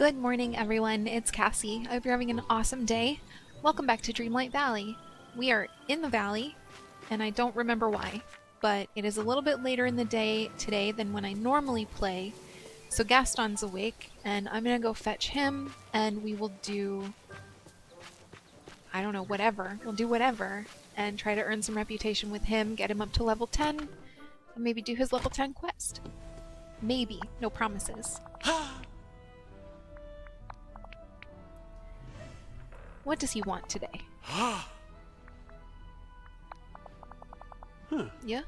Good morning, everyone. It's Cassie. I hope you're having an awesome day. Welcome back to Dreamlight Valley. We are in the valley, and I don't remember why, but it is a little bit later in the day today than when I normally play. So Gaston's awake, and I'm gonna go fetch him, and we will do, I don't know, whatever. We'll do whatever, and try to earn some reputation with him, get him up to level 10, and maybe do his level 10 quest. Maybe. No promises. What does he want today? Huh. Yeah?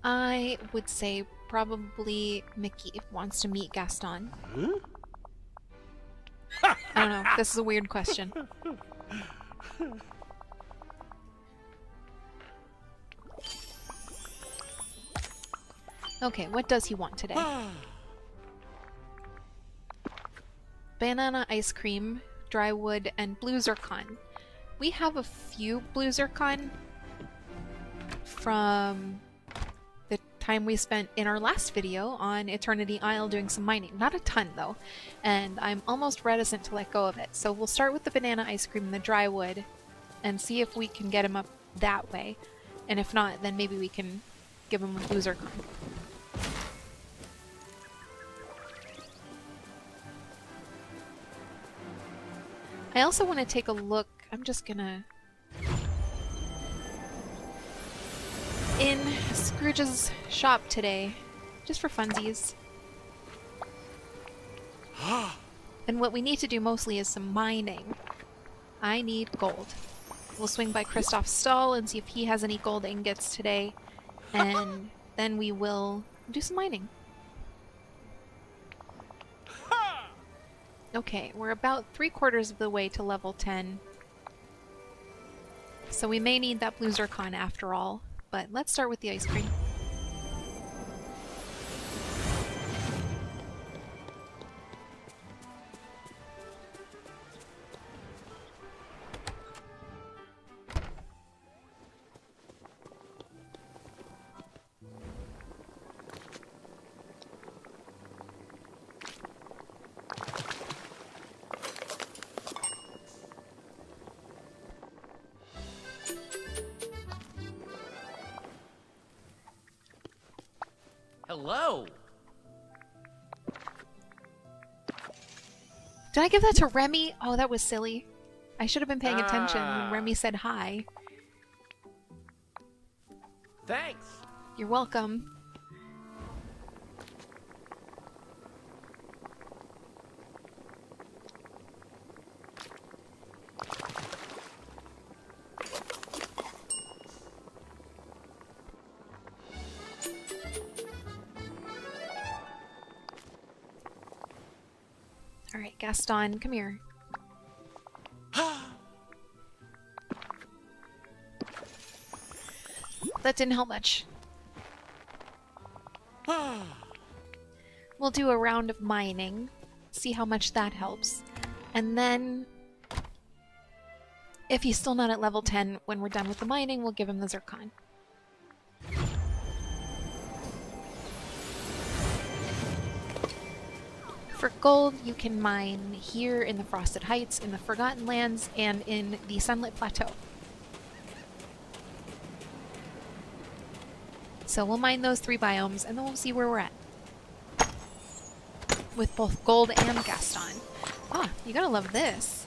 I would say probably Mickey wants to meet Gaston. Huh? I don't know. This is a weird question. Okay, what does he want today? Banana ice cream, dry wood, and blue zircon. We have a few blue zircon from the time we spent in our last video on Eternity Isle doing some mining. Not a ton though, and I'm almost reticent to let go of it. So we'll start with the banana ice cream and the dry wood and see if we can get him up that way. And if not, then maybe we can give him a blue zircon. I also want to take a look. I'm just gonna in Scrooge's shop today, just for funsies. And what we need to do mostly is some mining. I need gold. We'll swing by Kristoff's stall and see if he has any gold ingots today, and then we will do some mining. Okay, we're about 3/4 of the way to level 10. So we may need that blue zircon after all, but let's start with the ice cream. Hello. Did I give that to Remy? Oh, that was silly. I should have been paying attention when Remy said hi. Thanks. You're welcome. Alright, Gaston, come here. That didn't help much. We'll do a round of mining, see how much that helps, and then if he's still not at level 10 when we're done with the mining, we'll give him the zircon. For gold, you can mine here in the Frosted Heights, in the Forgotten Lands, and in the Sunlit Plateau. So we'll mine those 3 biomes, and then we'll see where we're at. With both gold and Gaston. Ah, you gotta love this.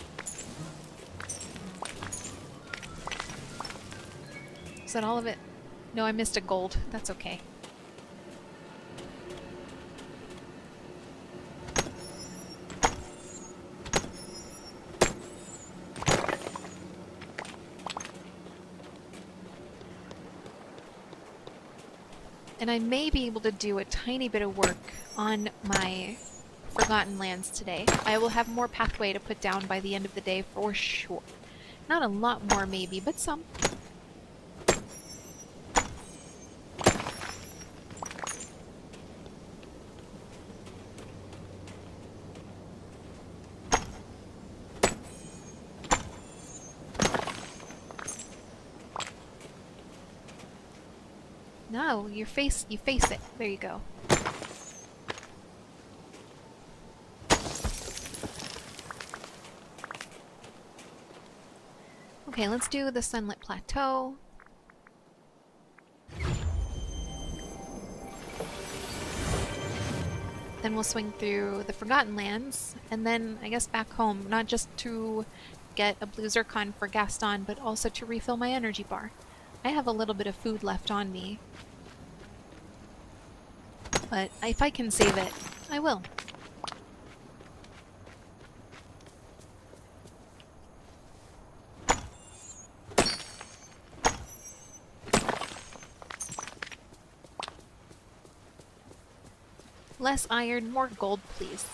Is that all of it? No, I missed a gold. That's okay. And I may be able to do a tiny bit of work on my Forgotten Lands today. I will have more pathway to put down by the end of the day for sure. Not a lot more maybe, but some. No, you face it. There you go. Okay, let's do the Sunlit Plateau. Then we'll swing through the Forgotten Lands, and then I guess back home, not just to get a blue zircon for Gaston, but also to refill my energy bar. I have a little bit of food left on me, but if I can save it, I will. Less iron, more gold, please.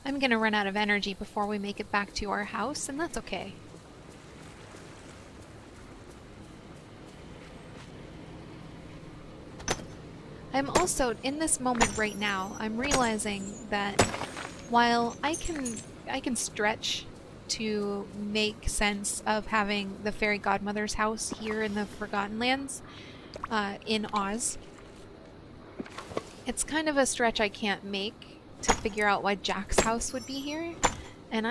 I'm gonna run out of energy before we make it back to our house, and that's okay. I'm also, in this moment right now, I'm realizing that while I can stretch to make sense of having the fairy godmother's house here in the Forgotten Lands, in Oz, it's kind of a stretch I can't make to figure out why Jack's house would be here. And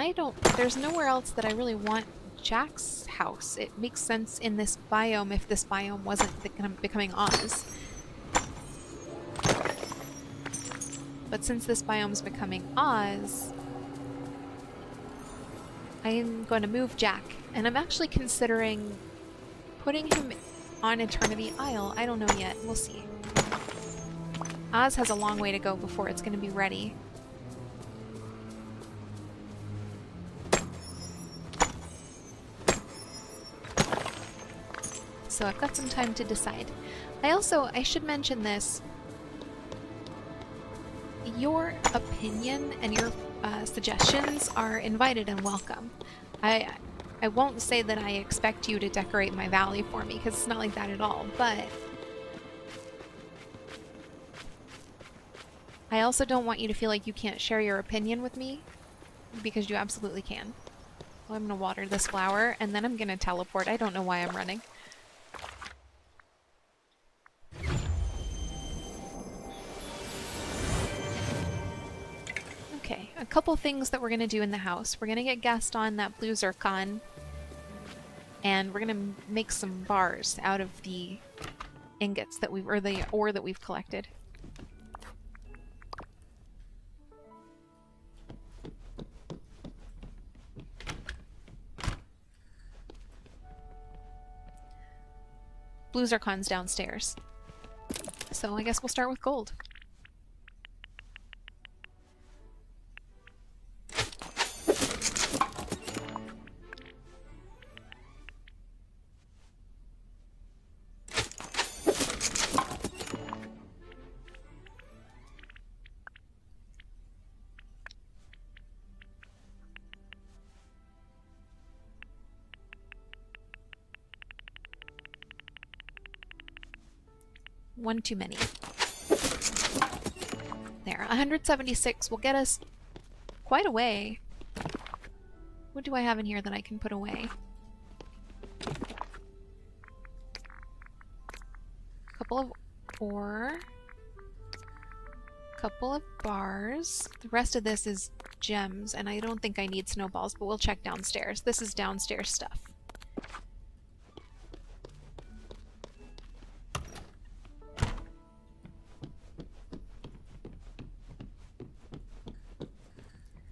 there's nowhere else that I really want Jack's house. It makes sense in this biome if this biome wasn't becoming Oz. But since this biome's becoming Oz, I'm going to move Jack. And I'm actually considering putting him on Eternity Isle. I don't know yet. We'll see. Oz has a long way to go before it's going to be ready. So I've got some time to decide. I should mention this. Your opinion and your suggestions are invited and welcome. I won't say that I expect you to decorate my valley for me, because it's not like that at all, but I also don't want you to feel like you can't share your opinion with me, because you absolutely can. Well, I'm gonna water this flower, and then I'm gonna teleport. I don't know why I'm running. Okay, a couple things that we're gonna do in the house. We're gonna get Gaston that blue zircon, and we're gonna make some bars out of the ingots that or the ore that we've collected. Blue zircon's downstairs. So I guess we'll start with gold. One too many. There, 176 will get us quite a way. What do I have in here that I can put away? Couple of ore. Couple of bars. The rest of this is gems, and I don't think I need snowballs, but we'll check downstairs. This is downstairs stuff.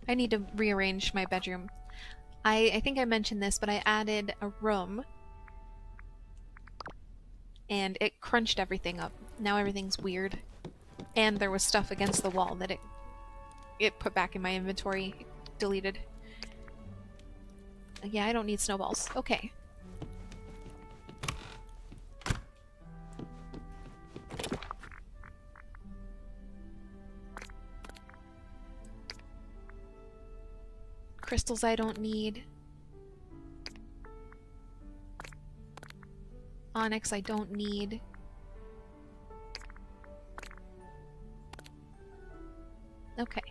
I need to rearrange my bedroom. I think I mentioned this, but I added a room and it crunched everything up. Now everything's weird. And there was stuff against the wall that it put back in my inventory, deleted. Yeah, I don't need snowballs. Okay. Crystals I don't need. Onyx I don't need. Okay.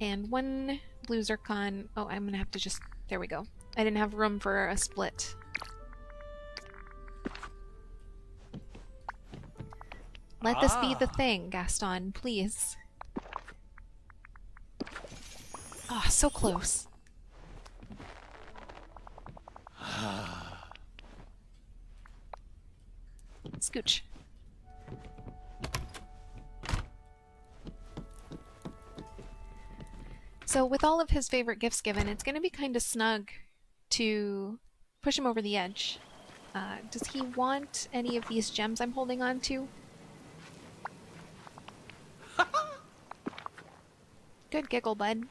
And one blue zircon. Oh, I'm gonna have to just... There we go. I didn't have room for a split. Let this be the thing, Gaston, please. Ah, oh, so close. Scooch. So with all of his favorite gifts given, it's going to be kind of snug to push him over the edge. Does he want any of these gems I'm holding on to? Good giggle, bud.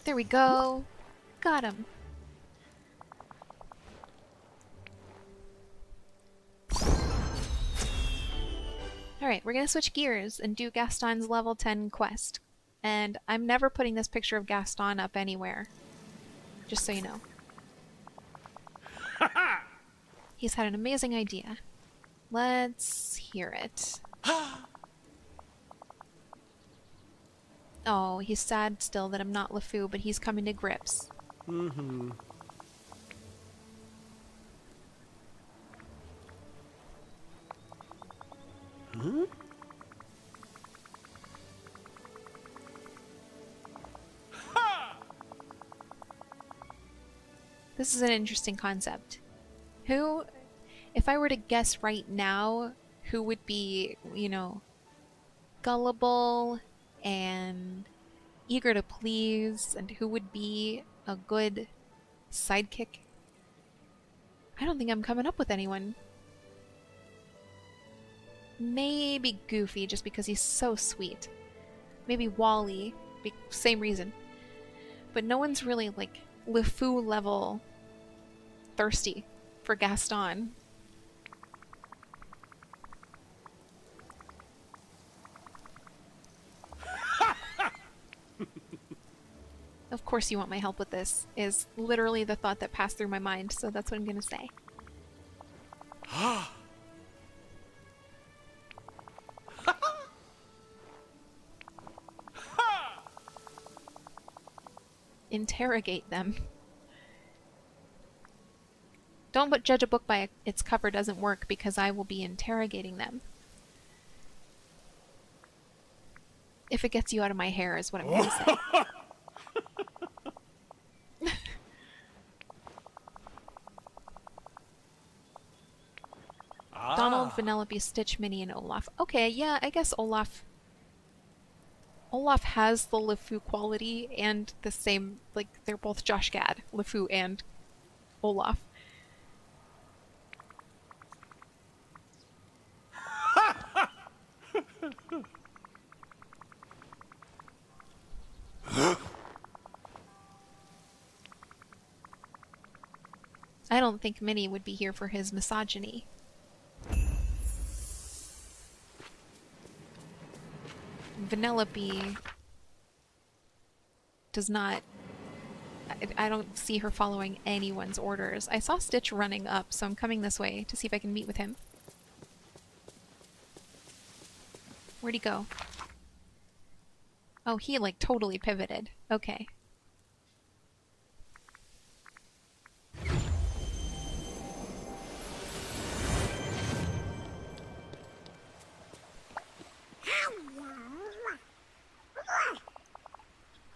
There we go. Got him. Alright, we're gonna switch gears and do Gaston's level 10 quest. And I'm never putting this picture of Gaston up anywhere. Just so you know. He's had an amazing idea. Let's hear it. Oh, he's sad still that I'm not LeFou, but he's coming to grips. Mm-hmm. Huh? This is an interesting concept. Who, if I were to guess right now, who would be, you know, gullible and eager to please, and who would be a good sidekick? I don't think I'm coming up with anyone. Maybe Goofy, just because he's so sweet. Maybe Wally, same reason. But no one's really, like, LeFou level thirsty for Gaston. Of course you want my help with this, is literally the thought that passed through my mind, so that's what I'm gonna say. Interrogate them. Don't judge a book by its cover doesn't work, because I will be interrogating them. If it gets you out of my hair is what I'm going to say. Donald, Vanellope, Stitch, Minnie, and Olaf. Okay, yeah, I guess Olaf has the LeFou quality and the same, like, they're both Josh Gad, LeFou and Olaf. I don't think Minnie would be here for his misogyny. Vanellope does not... I don't see her following anyone's orders. I saw Stitch running up, so I'm coming this way to see if I can meet with him. Where'd he go? Oh, he, like, totally pivoted. Okay.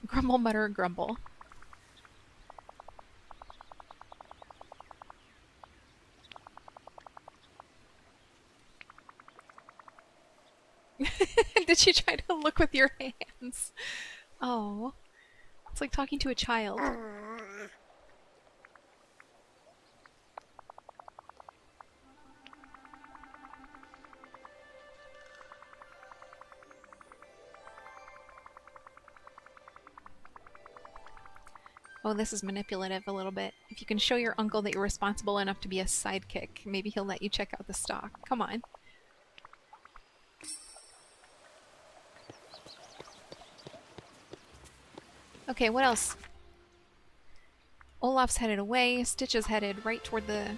Grumble, mutter, grumble. did you try to look with your hands? Oh. It's like talking to a child. Oh, this is manipulative a little bit. If you can show your uncle that you're responsible enough to be a sidekick, maybe he'll let you check out the stock. Come on. Okay, what else? Olaf's headed away. Stitch is headed right toward the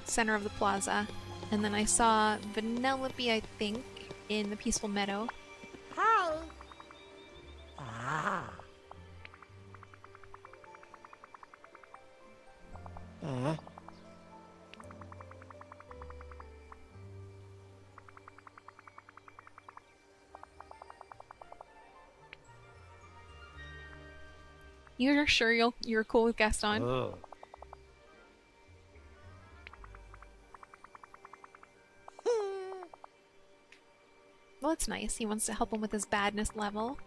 center of the plaza. And then I saw Vanellope, I think, in the peaceful meadow. Hi. Ah. You're sure you're cool with Gaston? Oh. Well, it's nice. He wants to help him with his badness level.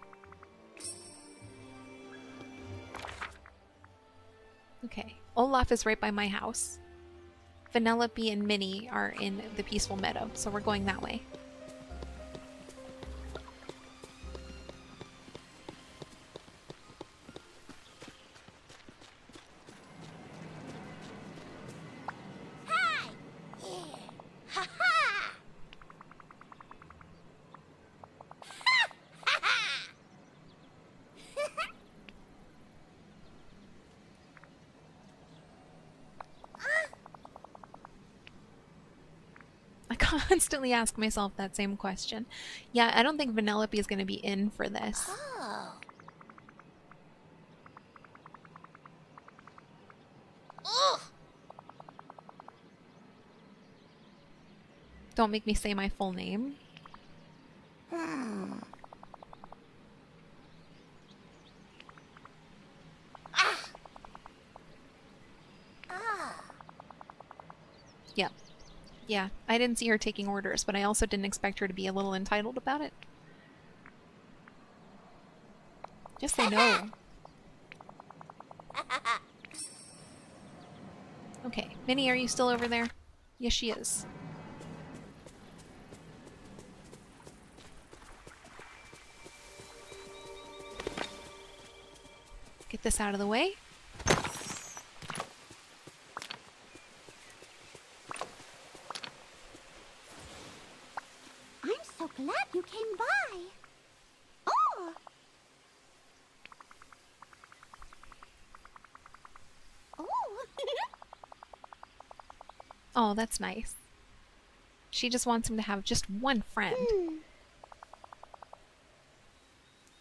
Okay. Olaf is right by my house. Vanellope and Minnie are in the peaceful meadow, so we're going that way. Hi! Yeah. Ha ha! Ha ha! I constantly ask myself that same question. Yeah, I don't think Vanellope is going to be in for this. Oh. Ugh. Don't make me say my full name. Yep. Yeah, I didn't see her taking orders, but I also didn't expect her to be a little entitled about it. Just say no. Okay, Minnie, are you still over there? Yes, she is. Get this out of the way. I'm so glad you came by. Oh. Oh. Oh, that's nice. She just wants him to have just one friend.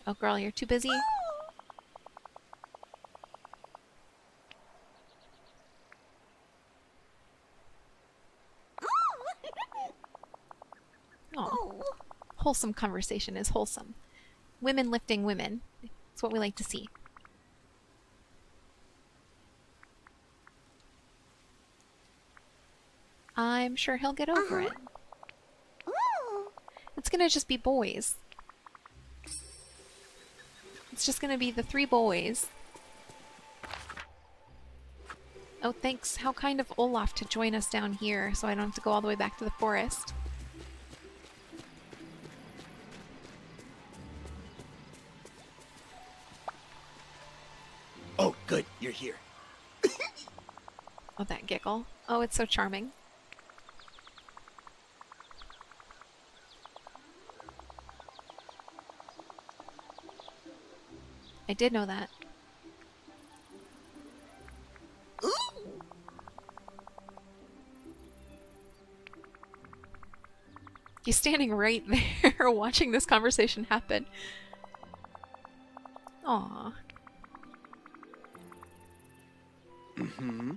Oh, girl, you're too busy. Oh, wholesome conversation is wholesome. Women lifting women. It's what we like to see. I'm sure he'll get over it. Ooh. It's gonna just be boys. It's just gonna be the 3 boys. Oh, thanks. How kind of Olaf to join us down here so I don't have to go all the way back to the forest. Oh, good. You're here. Oh, that giggle. Oh, it's so charming. I did know that. He's standing right there watching this conversation happen. Aww. Mm-hmm.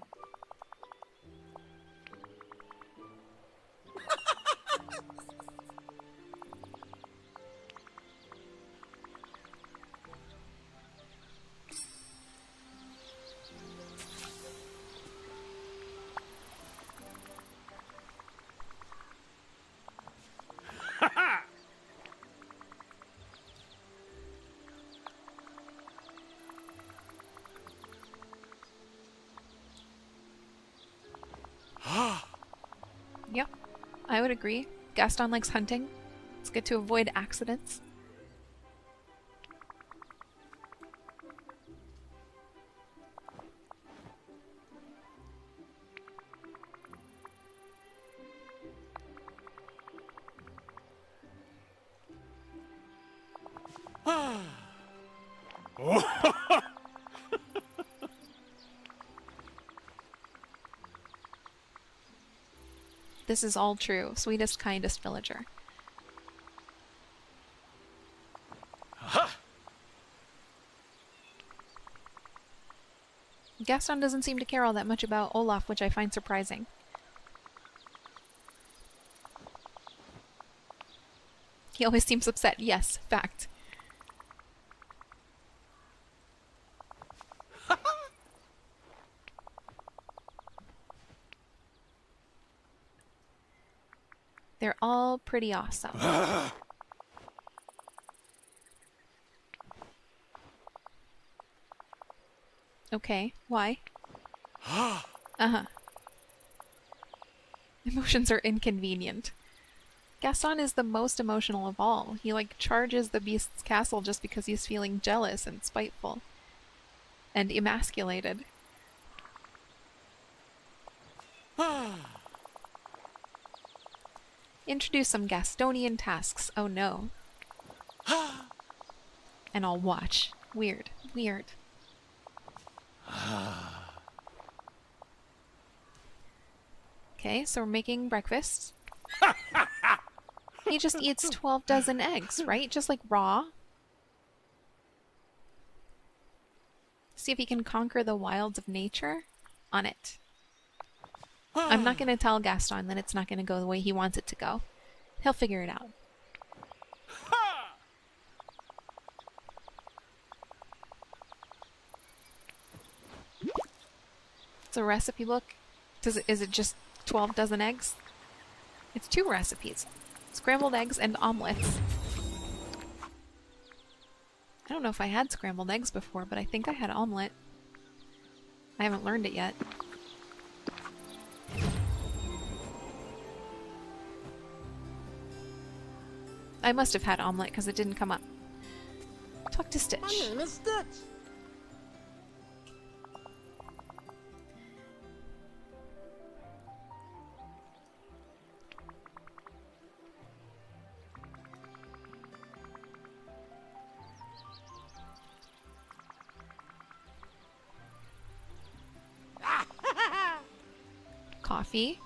I would agree. Gaston likes hunting. It's good to avoid accidents. This is all true. Sweetest, kindest villager. Gaston doesn't seem to care all that much about Olaf, which I find surprising. He always seems upset. Yes, fact. They're all pretty awesome. Okay, why? Uh-huh. Emotions are inconvenient. Gaston is the most emotional of all. He, like, charges the beast's castle just because he's feeling jealous and spiteful. And emasculated. Introduce some Gastonian tasks. Oh no. And I'll watch. Weird. Weird. Okay, so we're making breakfast. He just eats 12 dozen eggs, right? Just like raw. See if he can conquer the wilds of nature. On it. I'm not going to tell Gaston that it's not going to go the way he wants it to go. He'll figure it out. It's a recipe book. Is it just 12 dozen eggs? It's 2 recipes. Scrambled eggs and omelets. I don't know if I had scrambled eggs before, but I think I had omelet. I haven't learned it yet. I must have had omelet because it didn't come up. Talk to Stitch. My name is Stitch. Coffee?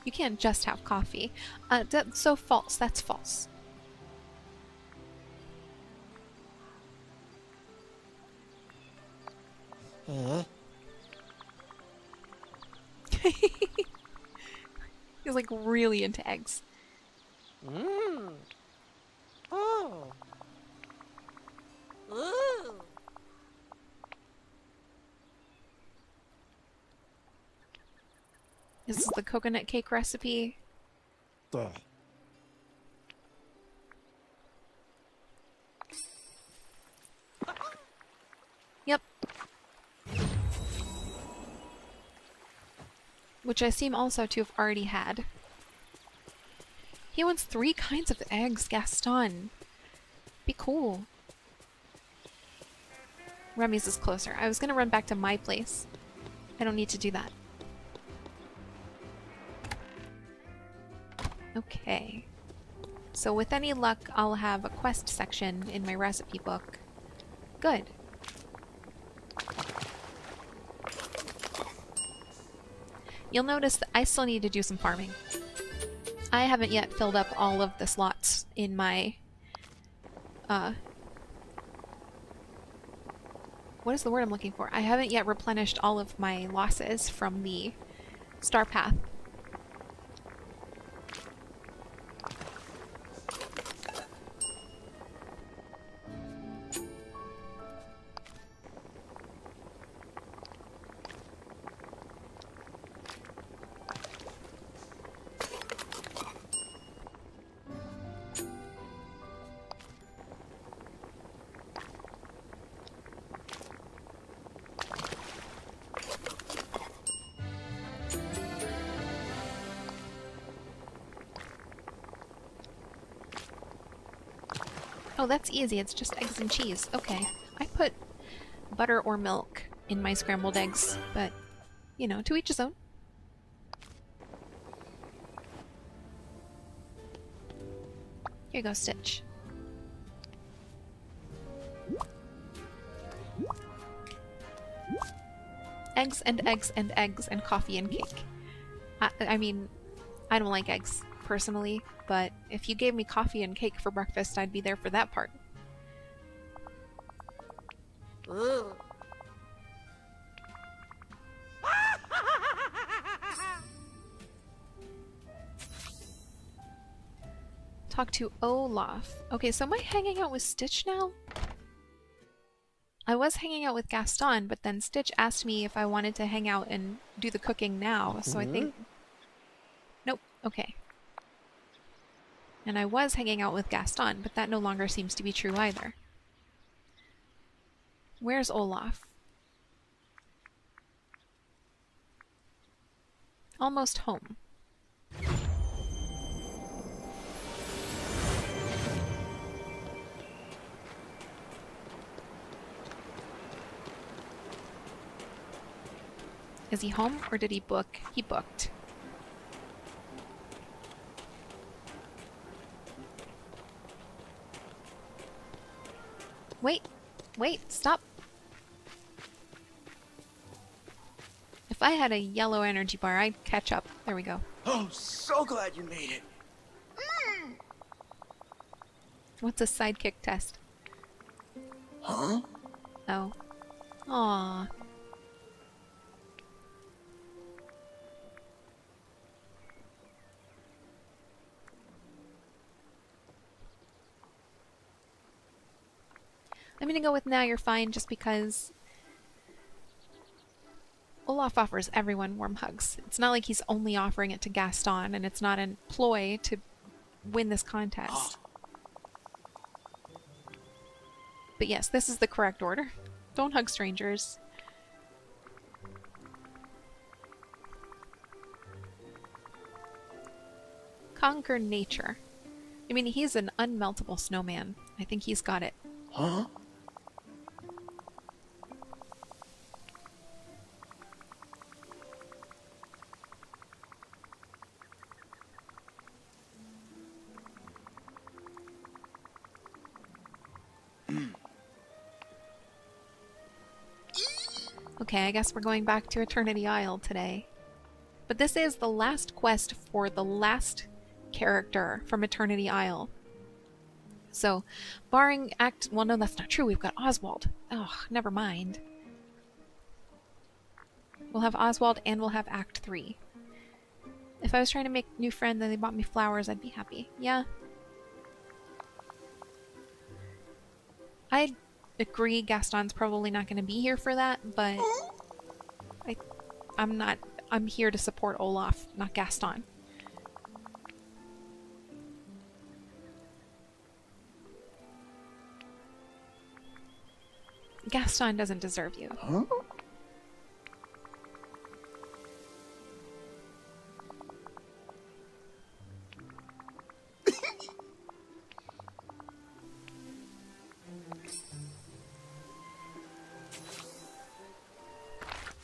You can't just have coffee. That's so false. That's false. Huh? He's like really into eggs. Mmm. Oh. Ooh. This is the coconut cake recipe. Duh. Yep. Which I seem also to have already had. He wants 3 kinds of eggs, Gaston. Be cool. Remy's is closer. I was gonna run back to my place. I don't need to do that. Okay. So with any luck, I'll have a quest section in my recipe book. Good. You'll notice that I still need to do some farming. I haven't yet filled up all of the slots in my, what is the word I'm looking for? I haven't yet replenished all of my losses from the star path. Oh, that's easy. It's just eggs and cheese. Okay. I put butter or milk in my scrambled eggs, but, you know, to each his own. Here you go, Stitch. Eggs and eggs and eggs and coffee and cake. I mean, I don't like eggs, personally, but if you gave me coffee and cake for breakfast, I'd be there for that part. Ooh. Talk to Olaf. Okay, so am I hanging out with Stitch now? I was hanging out with Gaston, but then Stitch asked me if I wanted to hang out and do the cooking now, so I think... Nope, okay. And I was hanging out with Gaston, but that no longer seems to be true either. Where's Olaf? Almost home. Is he home or did he book? He booked. Wait, stop. If I had a yellow energy bar, I'd catch up. There we go. Oh, so glad you made it. What's a sidekick test? Huh? Oh. Aww. I'm gonna go with now you're fine just because Olaf offers everyone warm hugs. It's not like he's only offering it to Gaston, and it's not a ploy to win this contest. But yes, this is the correct order. Don't hug strangers. Conquer nature. I mean, he's an unmeltable snowman. I think he's got it. Huh? Okay, I guess we're going back to Eternity Isle today. But this is the last quest for the last character from Eternity Isle. So, barring Act... Well, no, that's not true. We've got Oswald. Oh, never mind. We'll have Oswald and we'll have Act 3. If I was trying to make new friends and they bought me flowers, I'd be happy. Yeah. I agree Gaston's probably not going to be here for that, but I'm here to support Olaf, not Gaston. Gaston doesn't deserve you. Huh?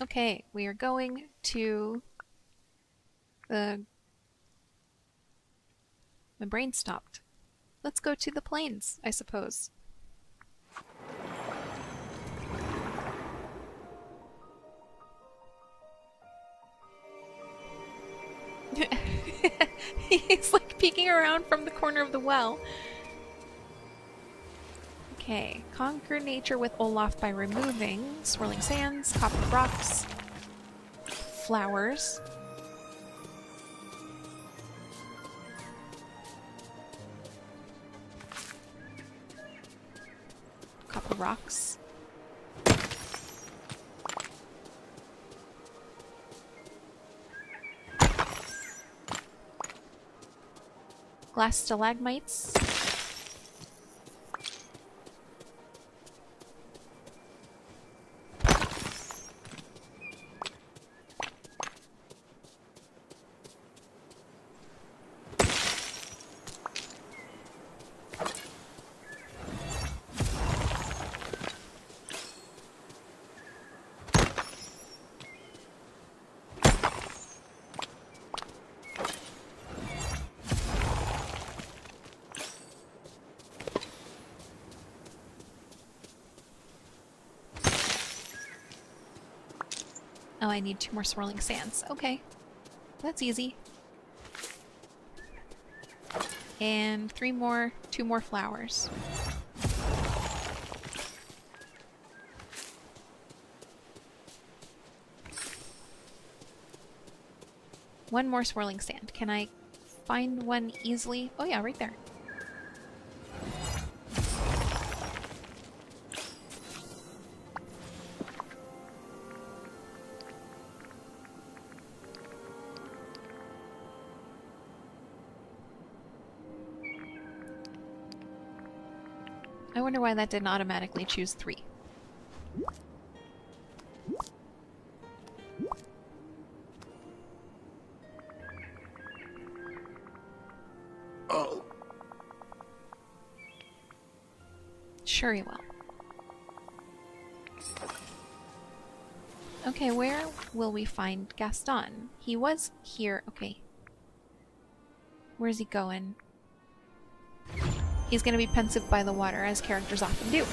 Okay, we are going to the... My brain stopped. Let's go to the plains, I suppose. He's like peeking around from the corner of the well. Okay, conquer nature with Olaf by removing swirling sands, copper rocks, flowers, copper rocks, glass stalagmites, Oh, I need 2 more swirling sands. Okay. That's easy. And 2 more flowers. One more swirling sand. Can I find one easily? Oh yeah, right there. I wonder why that didn't automatically choose 3. Oh. Sure he will. Okay, where will we find Gaston? He was here. Okay. Where's he going? He's gonna be pensive by the water, as characters often do.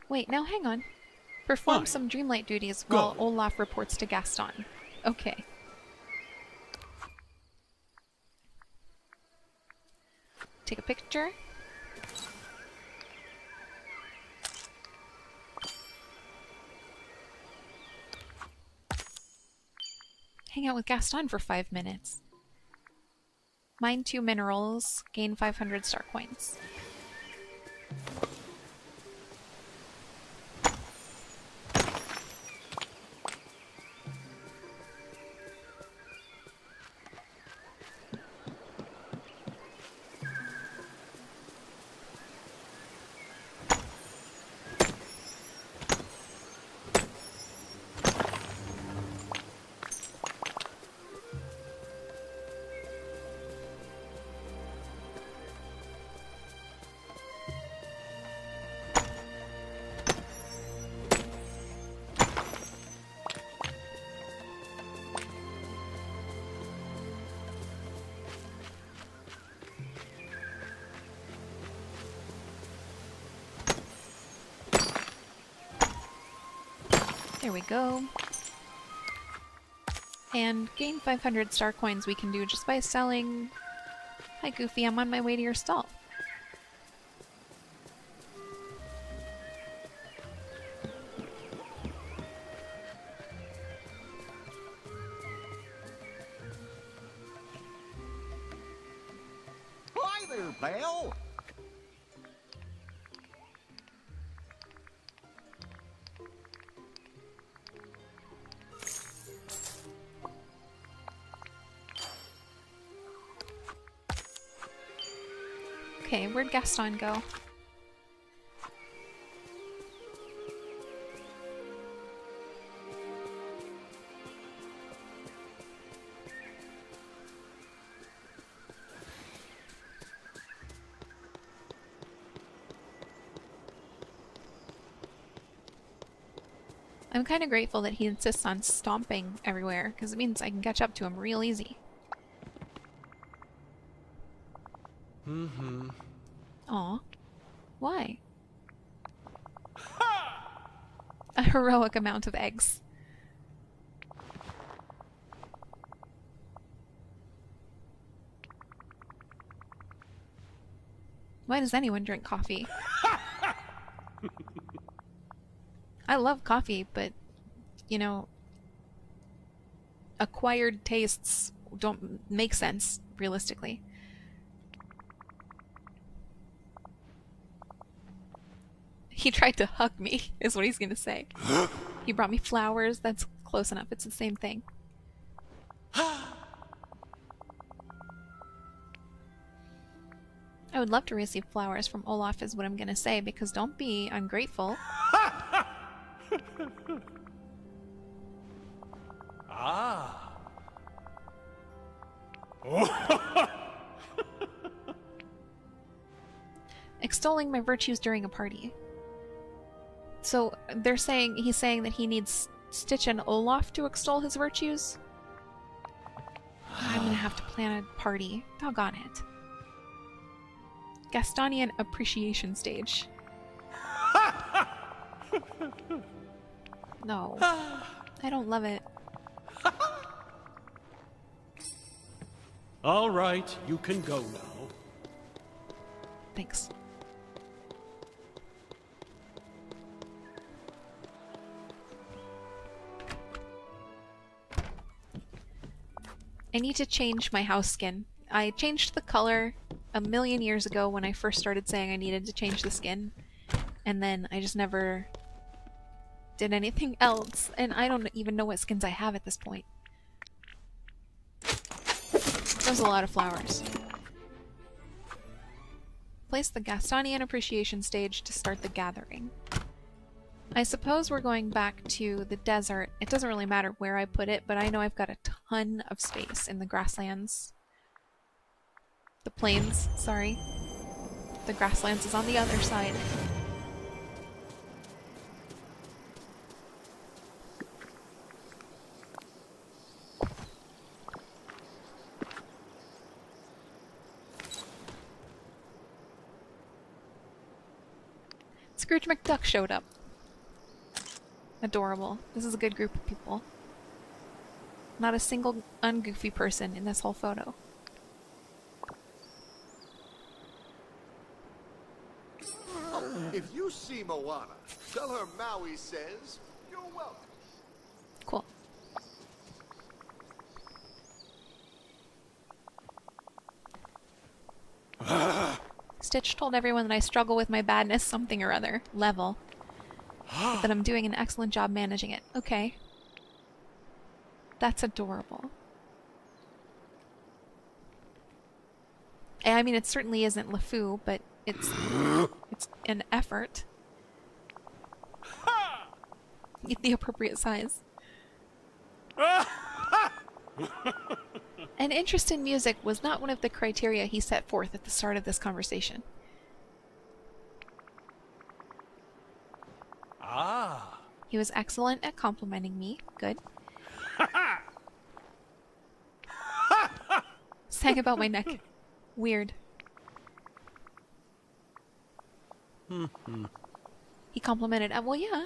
Wait, now hang on. Perform Fine. some Dreamlight duties Go. while Olaf reports to Gaston. Okay. Take a picture. Hang out with Gaston for 5 minutes. Mine 2 minerals, gain 500 star coins. There we go. And gain 500 star coins we can do just by selling... Hi Goofy, I'm on my way to your stall. Hi there, pal. Okay, where'd Gaston go? I'm kind of grateful that he insists on stomping everywhere, because it means I can catch up to him real easy. Mm-hmm. Aw. Why? A heroic amount of eggs. Why does anyone drink coffee? I love coffee, but, you know, acquired tastes don't make sense, realistically. He tried to hug me, is what he's gonna say. He brought me flowers, that's close enough, it's the same thing. I would love to receive flowers from Olaf is what I'm gonna say, because don't be ungrateful. Ah. Extolling my virtues during a party. So he's saying that he needs Stitch and Olaf to extol his virtues? I'm gonna have to plan a party. Doggone it. Gastonian appreciation stage. No. I don't love it. All right, you can go now. Thanks. I need to change my house skin. I changed the color a million years ago when I first started saying I needed to change the skin, and then I just never did anything else, and I don't even know what skins I have at this point. There's a lot of flowers. Place the Gastonian appreciation stage to start the gathering. I suppose we're going back to the desert. It doesn't really matter where I put it, but I know I've got a ton of space in the grasslands. The plains, sorry. The grasslands is on the other side. Scrooge McDuck showed up. Adorable. This is a good group of people. Not a single ungoofy person in this whole photo. If you see Moana, tell her Maui says you're welcome. Cool. Stitch told everyone that I struggle with my badness something or other. Level. But that I'm doing an excellent job managing it. Okay. That's adorable. I mean, it certainly isn't LeFou, but it's an effort. Get the appropriate size. An interest in music was not one of the criteria he set forth at the start of this conversation. Ah. He was excellent at complimenting me. Good. Sang about my neck. Weird. He complimented. Well, yeah.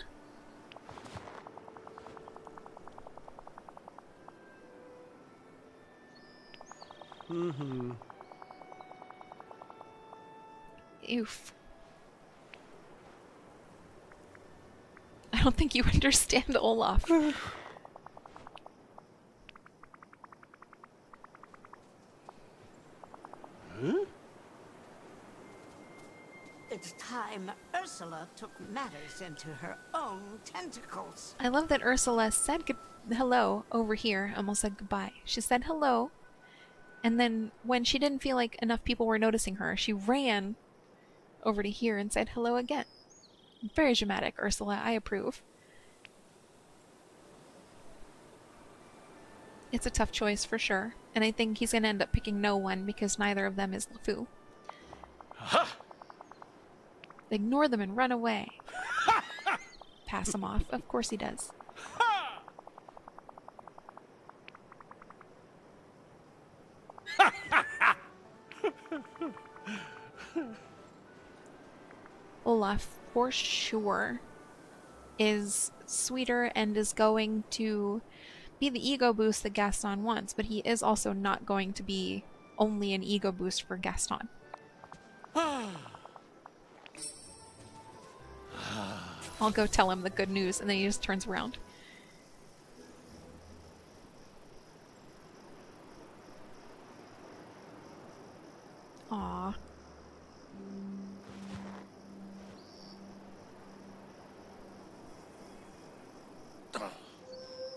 Oof. I don't think you understand Olaf. It's time Ursula took matters into her own tentacles. I love that Ursula said hello over here, almost said goodbye. She said hello, and then when she didn't feel like enough people were noticing her, she ran over to here and said hello again. Very dramatic, Ursula. I approve. It's a tough choice for sure, and I think he's going to end up picking no one because neither of them is LeFou. Ignore them and run away. Pass him off. Of course he does. Olaf, for sure, is sweeter and is going to be the ego boost that Gaston wants, but he is also not going to be only an ego boost for Gaston. I'll go tell him the good news, and then he just turns around. Aww.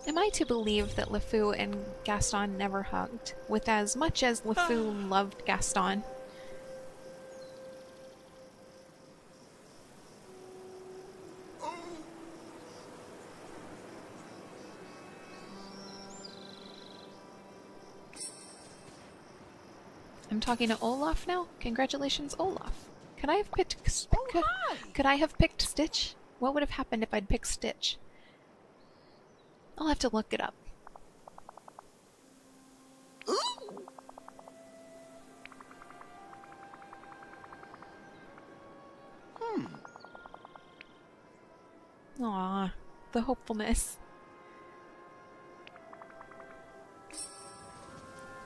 Am I to believe that LeFou and Gaston never hugged, with as much as LeFou loved Gaston? I'm talking to Olaf now? Congratulations, Olaf. Could I have picked... could I have picked Stitch? What would have happened if I'd picked Stitch? I'll have to look it up. Ooh! the hopefulness.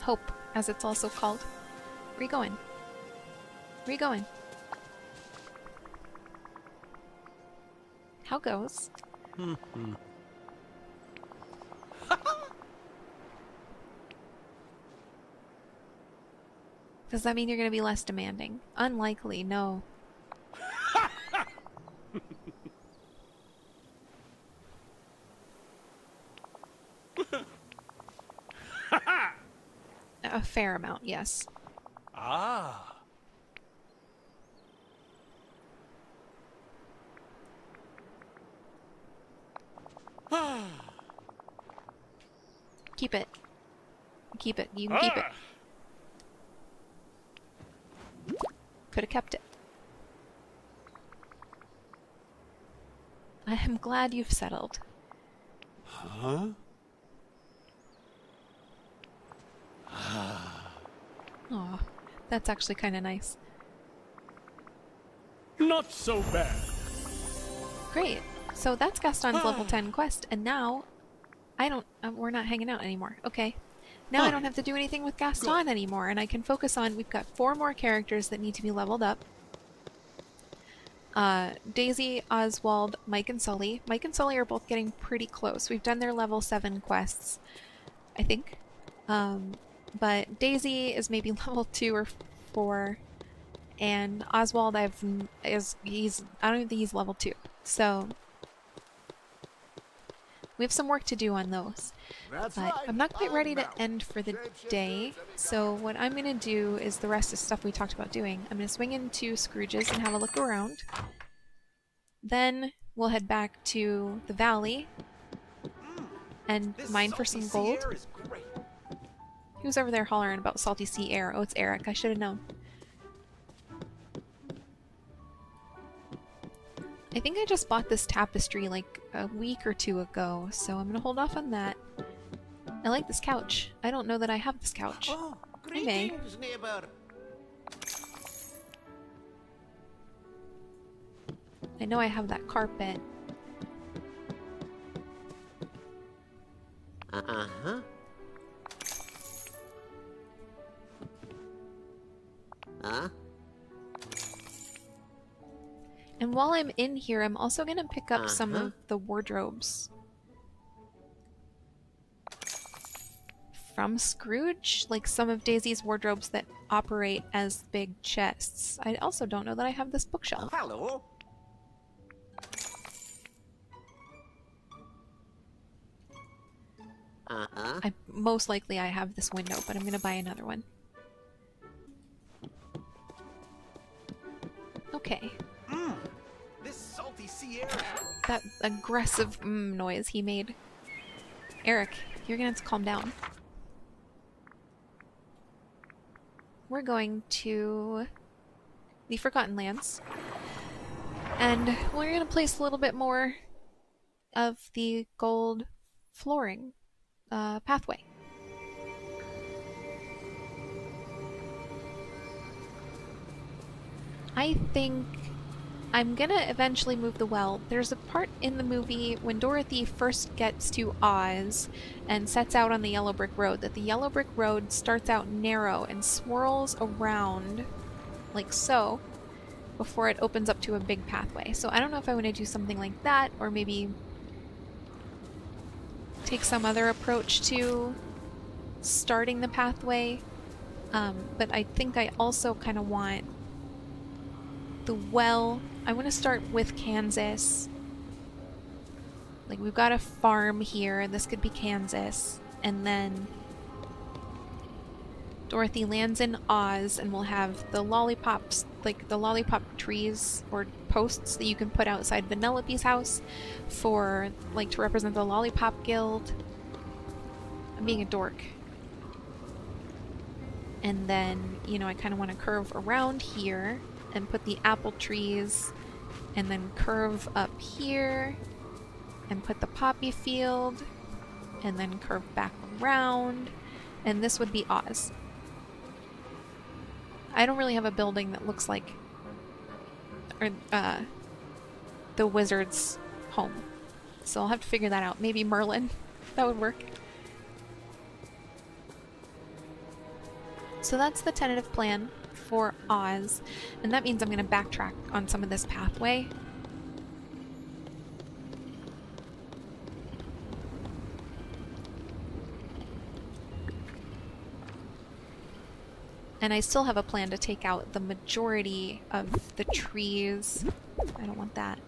Hope, as it's also called. Where you going? Where you going? How goes? Does that mean you're going to be less demanding? Unlikely, no. A fair amount, yes. Ah. Keep it. Keep it. You can keep it. Could have kept it. I am glad you've settled. Huh? Aw, that's actually kind of nice. Not so bad. Great. So that's Gaston's level 10 quest, and now I don't. We're not hanging out anymore. Okay. Now I don't have to do anything with Gaston anymore, and I can focus on. We've got 4 more characters that need to be leveled up. Daisy, Oswald, Mike, and Sully. Mike and Sully are both getting pretty close. We've done their level 7 quests, I think. But Daisy is maybe level 2 or 4, and Oswald I don't even think he's level 2. So we have some work to do on those. That's But right. I'm not quite ready to Maui. end for the Shapeshifters, day, every so time. what I'm going to do is the rest of the stuff we talked about doing. I'm going to swing into Scrooge's and have a look around. Then we'll head back to the valley and mine for some gold. Who's over there hollering about salty sea air? Oh, it's Eric. I should have known. I think I just bought this tapestry like a week or 2 ago, so I'm going to hold off on that. I like this couch. I don't know that I have this couch. Oh, I may. greetings, neighbor. I know I have that carpet. Uh-huh. Huh? And while I'm in here, I'm also going to pick up some Uh-huh. of the wardrobes from Scrooge, like some of Daisy's wardrobes that operate as big chests. I also don't know that I have this bookshelf. Hello. Uh-huh. Most likely I have this window, but I'm going to buy another one. Okay. This salty sea air. That aggressive noise he made. Eric, you're going to have to calm down. We're going to the Forgotten Lands. And we're going to place a little bit more of the gold flooring pathway. I think I'm gonna eventually move the well. There's a part in the movie when Dorothy first gets to Oz and sets out on the yellow brick road that the yellow brick road starts out narrow and swirls around like so before it opens up to a big pathway. So I don't know if I want to do something like that or maybe take some other approach to starting the pathway. But I think I also kind of want the well. I want to start with Kansas. Like, we've got a farm here. This could be Kansas. And then Dorothy lands in Oz, and we'll have the lollipops, like the lollipop trees or posts that you can put outside Vanellope's house for, like, to represent the Lollipop Guild. I'm being a dork. And then, you know, I kind of want to curve around here and put the apple trees, and then curve up here and put the poppy field, and then curve back around, and this would be Oz. I don't really have a building that looks like the wizard's home. So I'll have to figure that out. Maybe Merlin. That would work. So that's the tentative plan for Oz. And that means I'm going to backtrack on some of this pathway. And I still have a plan to take out the majority of the trees. I don't want that.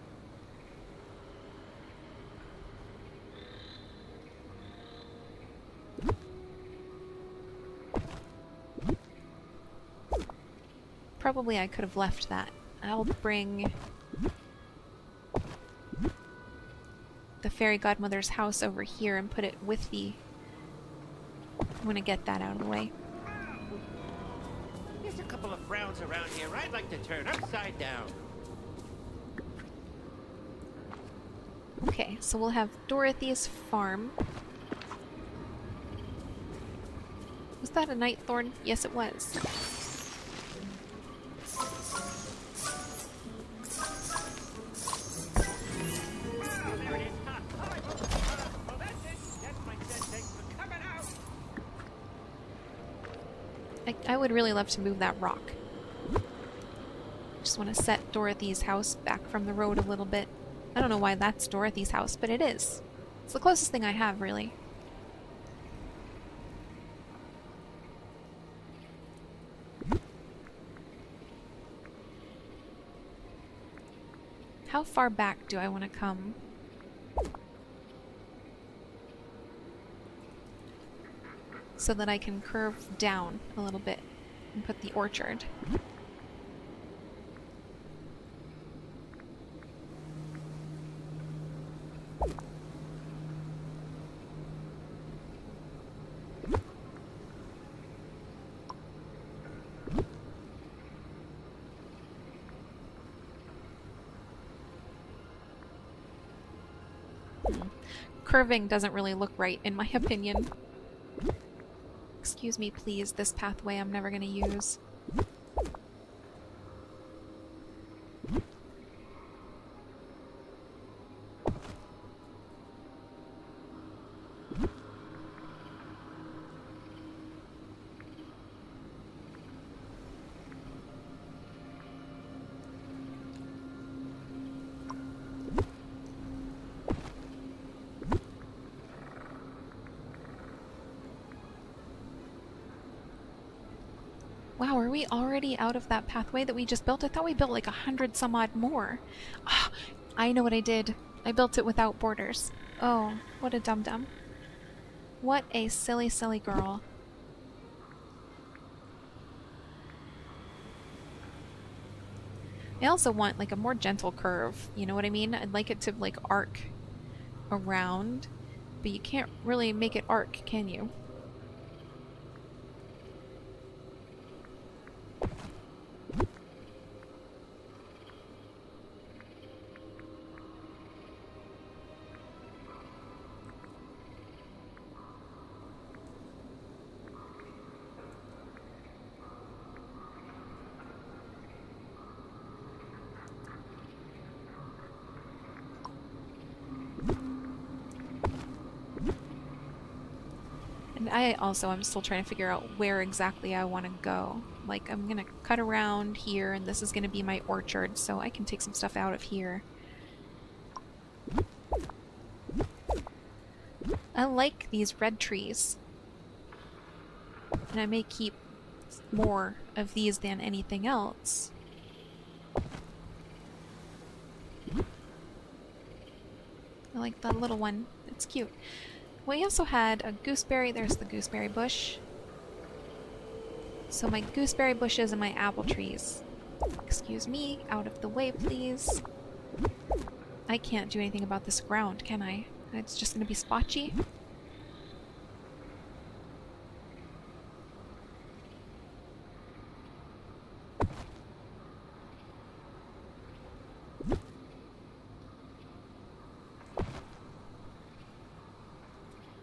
Probably I could have left that. I'll bring the fairy godmother's house over here and put it with the... I'm gonna get that out of the way. There's a couple of frowns around here I'd like to turn upside down. Okay, so we'll have Dorothy's farm. Was that a night thorn? Yes, it was. I would really love to move that rock. Just want to set Dorothy's house back from the road a little bit. I don't know why that's Dorothy's house, but it is. It's the closest thing I have, really. How far back do I want to come? So that I can curve down a little bit and put the orchard. Curving doesn't really look right, in my opinion. Excuse me, please, this pathway I'm never going to use. Wow, are we already out of that pathway that we just built? I thought we built like 100 some odd more. Ah, I know what I did. I built it without borders. Oh, what a dum-dum. What a silly, silly girl. I also want like a more gentle curve, you know what I mean? I'd like it to like arc around, but you can't really make it arc, can you? And I'm still trying to figure out where exactly I want to go. Like, I'm gonna cut around here, and this is gonna be my orchard, so I can take some stuff out of here. I like these red trees. And I may keep more of these than anything else. I like that little one. It's cute. We also had a gooseberry. There's the gooseberry bush. So my gooseberry bushes and my apple trees. Excuse me, out of the way, please. I can't do anything about this ground, can I? It's just gonna be splotchy.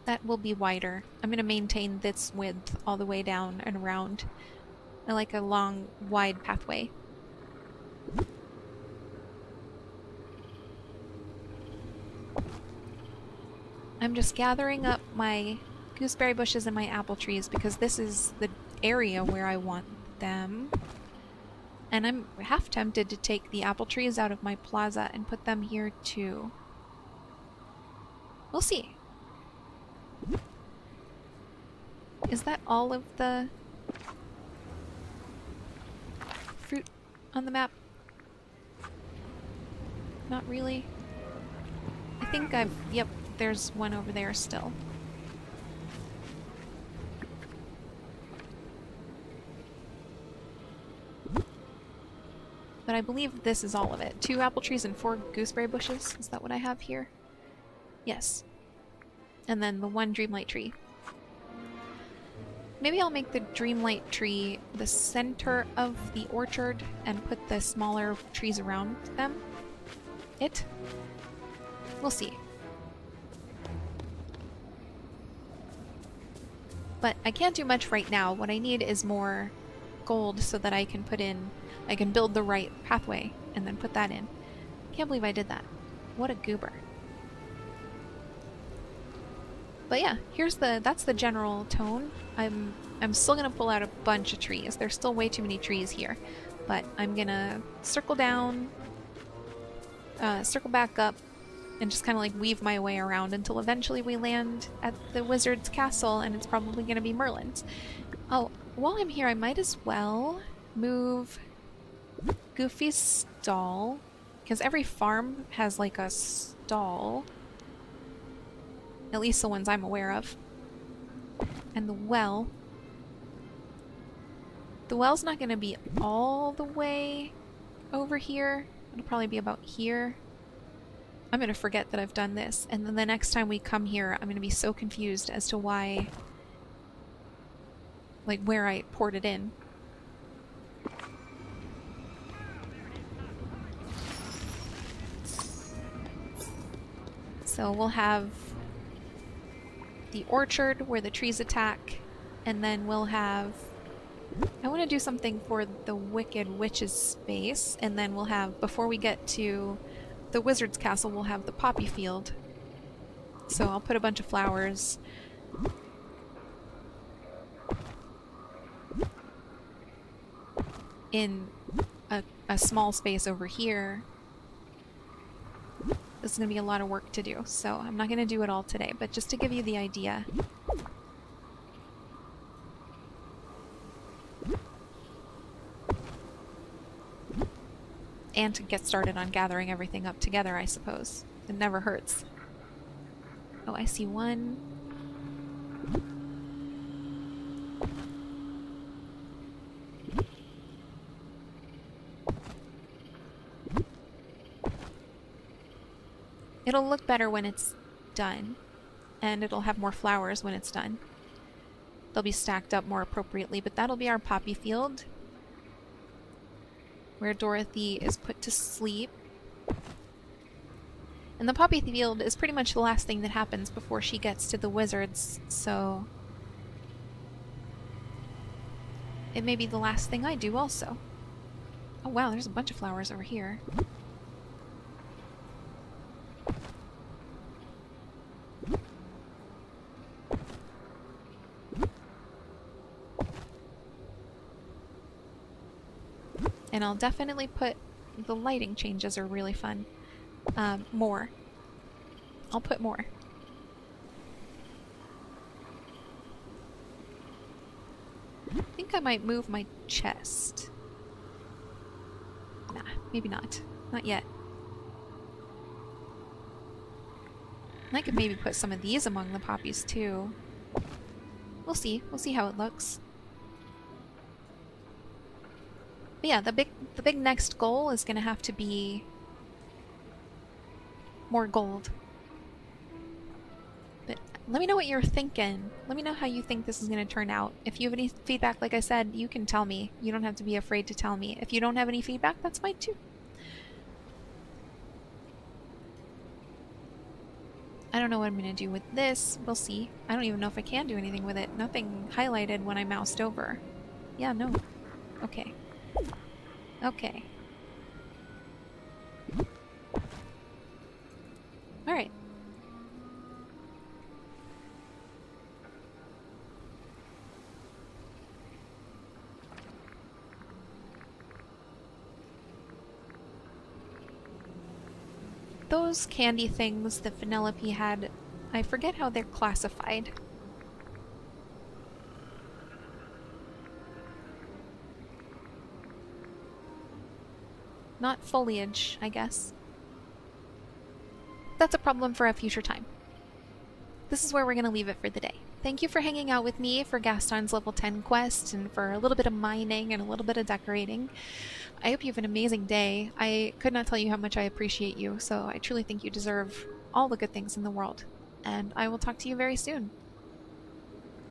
That will be wider. I'm going to maintain this width all the way down and around. I like a long, wide pathway. I'm just gathering up my gooseberry bushes and my apple trees because this is the area where I want them. And I'm half tempted to take the apple trees out of my plaza and put them here too. We'll see. Is that all of the fruit on the map? Not really. I think yep, there's one over there still. But I believe this is all of it. 2 apple trees and 4 gooseberry bushes. Is that what I have here? Yes. And then the 1 Dreamlight tree. Maybe I'll make the Dreamlight tree the center of the orchard and put the smaller trees around them. We'll see. But I can't do much right now. What I need is more gold so that I can build the right pathway and then put that in. Can't believe I did that. What a goober. But yeah, that's the general tone. I'm still gonna pull out a bunch of trees. There's still way too many trees here. But I'm gonna circle down, circle back up, and just kind of like weave my way around until eventually we land at the wizard's castle, and it's probably gonna be Merlin's. Oh, while I'm here, I might as well move Goofy's stall, because every farm has like a stall. At least the ones I'm aware of. And the well. The well's not going to be all the way over here. It'll probably be about here. I'm going to forget that I've done this. And then the next time we come here, I'm going to be so confused as to why... like, where I poured it in. So we'll have the orchard where the trees attack, and then we'll have... I want to do something for the Wicked Witch's space, and then we'll have, before we get to the wizard's castle, we'll have the poppy field. So I'll put a bunch of flowers in a small space over here. This is going to be a lot of work to do, so I'm not going to do it all today, but just to give you the idea. And to get started on gathering everything up together, I suppose. It never hurts. Oh, I see one. It'll look better when it's done, and it'll have more flowers when it's done. They'll be stacked up more appropriately, but that'll be our poppy field, where Dorothy is put to sleep. And the poppy field is pretty much the last thing that happens before she gets to the wizards, so it may be the last thing I do also. Oh wow, there's a bunch of flowers over here. And I'll definitely put... the lighting changes are really fun. More. I'll put more. I think I might move my chest. Nah, maybe not. Not yet. I could maybe put some of these among the poppies too. We'll see. We'll see how it looks. But yeah, the big next goal is gonna have to be more gold. But let me know what you're thinking. Let me know how you think this is gonna turn out. If you have any feedback, like I said, you can tell me. You don't have to be afraid to tell me. If you don't have any feedback, that's fine too. I don't know what I'm gonna do with this. We'll see. I don't even know if I can do anything with it. Nothing highlighted when I moused over. Yeah, no. Okay. Okay. Alright. those candy things that Penelope had, I forget how they're classified. Not foliage, I guess. That's a problem for a future time. This is where we're going to leave it for the day. Thank you for hanging out with me for Gaston's level 10 quest and for a little bit of mining and a little bit of decorating. I hope you have an amazing day. I could not tell you how much I appreciate you, so I truly think you deserve all the good things in the world. And I will talk to you very soon.